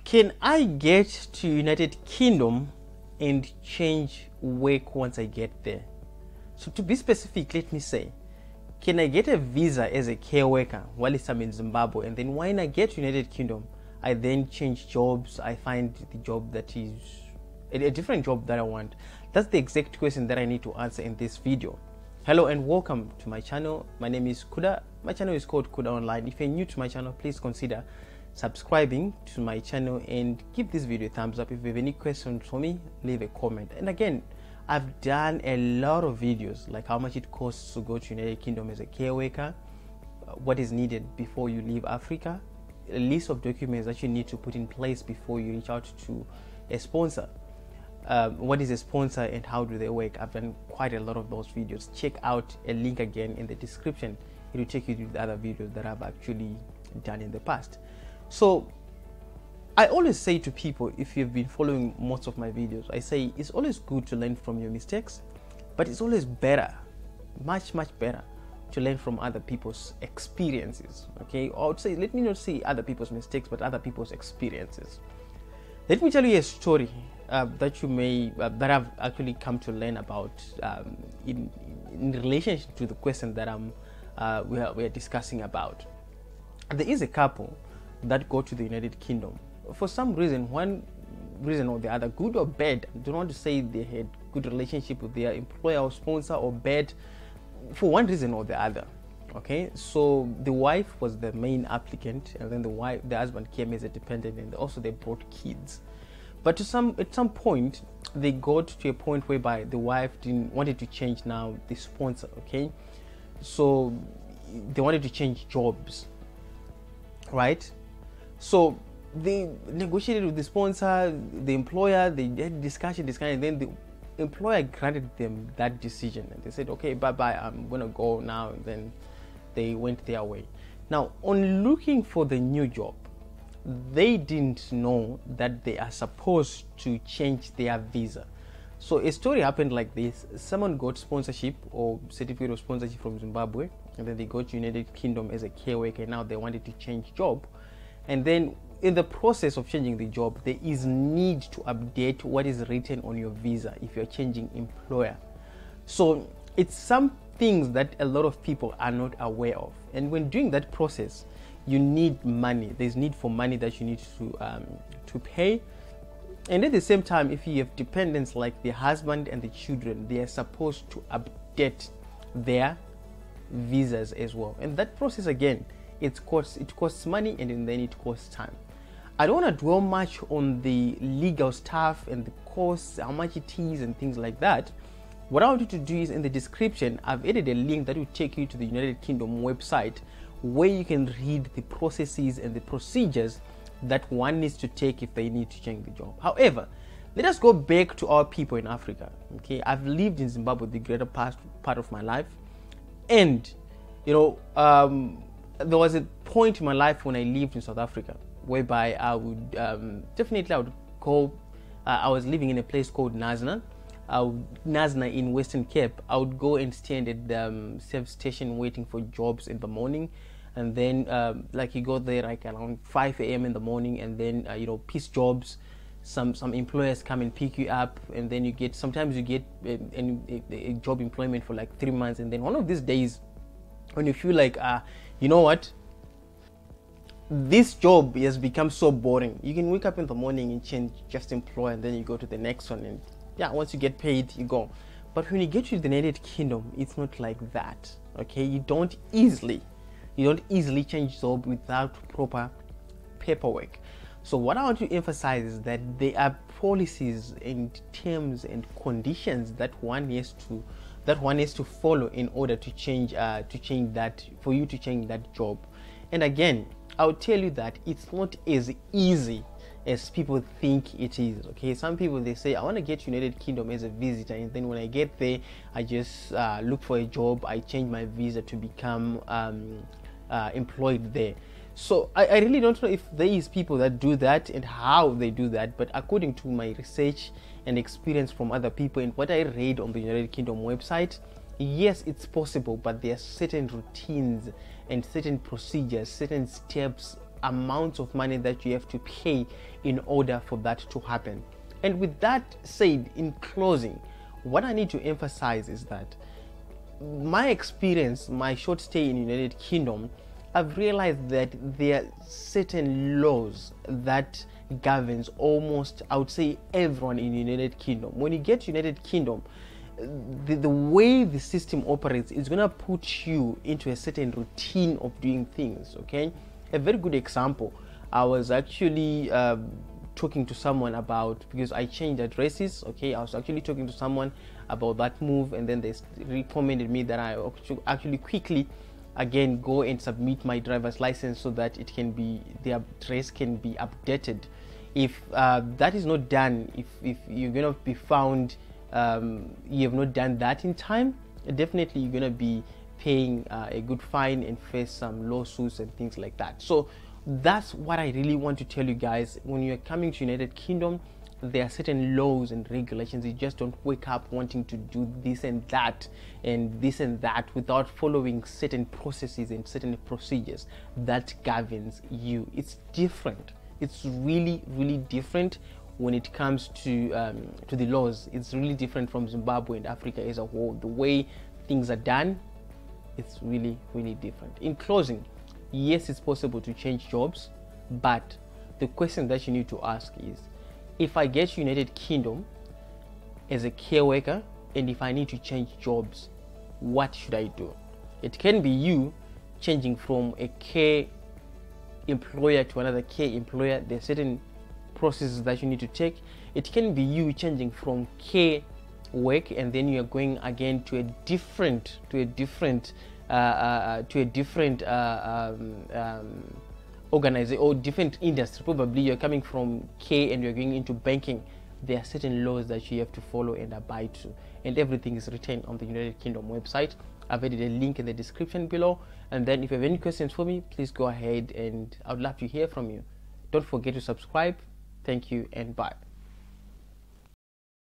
Can I get to United Kingdom and change work once I get there? So to be specific, let me say, can I get a visa as a care worker while I'm in Zimbabwe, and then when I get to United Kingdom, I then change jobs, I find the job that is a different job that I want? That's the exact question that I need to answer in this video. Hello and welcome to my channel. My name is Kuda. My channel is called Kuda Online. If you're new to my channel, please consider subscribing to my channel and give this video a thumbs up. If you have any questions for me, leave a comment. And again, I've done a lot of videos like how much it costs to go to United Kingdom as a care worker, what is needed before you leave Africa, a list of documents that you need to put in place before you reach out to a sponsor. What is a sponsor and how do they work? I've done quite a lot of those videos. Check out a link again in the description. It will take you to the other videos that I've actually done in the past. So I always say to people, if you've been following most of my videos, I say it's always good to learn from your mistakes, but it's always better, much better, to learn from other people's experiences. Okay, or I would say, let me not say other people's mistakes, but other people's experiences. Let me tell you a story that you may that I've actually come to learn about in relation to the question that we are discussing about. There is a couple that go to the United Kingdom for some reason, one reason or the other, good or bad. I don't want to say they had good relationship with their employer or sponsor, or bad, for one reason or the other. Okay, so the wife was the main applicant, and then the husband came as a dependent, and also they brought kids. But at some point, they got to a point whereby the wife wanted to change now the sponsor. Okay, so they wanted to change jobs, right? So they negotiated with the sponsor, the employer, they had discussion, and then the employer granted them that decision, and they said, okay, bye, I'm gonna go now. And then they went their way. Now, on looking for the new job, they didn't know that they are supposed to change their visa. So a story happened like this. Someone got sponsorship or certificate of sponsorship from Zimbabwe, and then they got to United Kingdom as a care worker. Now they wanted to change job, and then in the process of changing the job, there is need to update what is written on your visa if you're changing employer. So it's some things that a lot of people are not aware of, and when doing that process, you need money. There's need for money that you need to pay. And at the same time, if you have dependents like the husband and the children, they are supposed to update their visas as well. And that process, again, it costs money, and then it costs time. I don't want to dwell much on the legal stuff and the costs, how much it is and things like that. What I want you to do is, in the description, I've added a link that will take you to the United Kingdom website, where you can read the processes and the procedures that one needs to take if they need to change the job. However, let us go back to our people in Africa. Okay, I've lived in Zimbabwe the greater part of my life, and there was a point in my life when I lived in South Africa whereby I would go. I was living in a place called Nazna in Western Cape. I would go and stand at the service station waiting for jobs in the morning, and then you go there like around 5 a.m. in the morning, and then piece jobs. Some employers come and pick you up, and then sometimes you get a job employment for like 3 months, and then one of these days when you feel like you know what, this job has become so boring, you can wake up in the morning and change just employer, and then you go to the next one, and once you get paid, you go. But when you get to the United Kingdom, it's not like that. Okay, you don't easily change job without proper paperwork. So what I want to emphasize is that there are policies and terms and conditions that one has to follow in order to change for you to change that job. And again, I'll tell you that it's not as easy as people think it is. Okay, some people, they say, I want to get to United Kingdom as a visitor, and then when I get there, I just look for a job, I change my visa to become employed there. So I really don't know if there is people that do that and how they do that, but according to my research and experience from other people and what I read on the United Kingdom website, yes, it's possible, but there are certain routines and certain procedures, certain steps amounts of money that you have to pay in order for that to happen. And with that said, in closing, what I need to emphasize is that my experience, my short stay in United Kingdom, I've realized that there are certain laws that governs almost, I would say, everyone in United Kingdom. When you get United Kingdom, the way the system operates is going to put you into a certain routine of doing things. Okay, a very good example, I was actually talking to someone about, because I changed addresses. Okay, I was actually talking to someone about that move, and then they recommended me that I actually quickly again go and submit my driver's license so that it can be, the address can be updated. If that is not done, if you're gonna be found you have not done that in time, definitely you're gonna be paying a good fine and face some lawsuits and things like that. So that's what I really want to tell you guys. When you're coming to United Kingdom, there are certain laws and regulations. You just don't wake up wanting to do this and that and this and that without following certain processes and certain procedures that governs you. It's different. It's really, really different when it comes to the laws. It's really different from Zimbabwe and Africa as a whole. The way things are done, it's really, really different. In closing, yes, it's possible to change jobs, but the question that you need to ask is, if I get United Kingdom as a care worker and if I need to change jobs, what should I do? It can be you changing from a care employer to another care employer. There are certain processes that you need to take. It can be you changing from care work and then you are going again to a different organization or different industry. Probably you're coming from care and you're going into banking. There are certain laws that you have to follow and abide to, and everything is written on the United Kingdom website. I've added a link in the description below, and then if you have any questions for me, please go ahead, and I would love to hear from you. Don't forget to subscribe. Thank you and bye.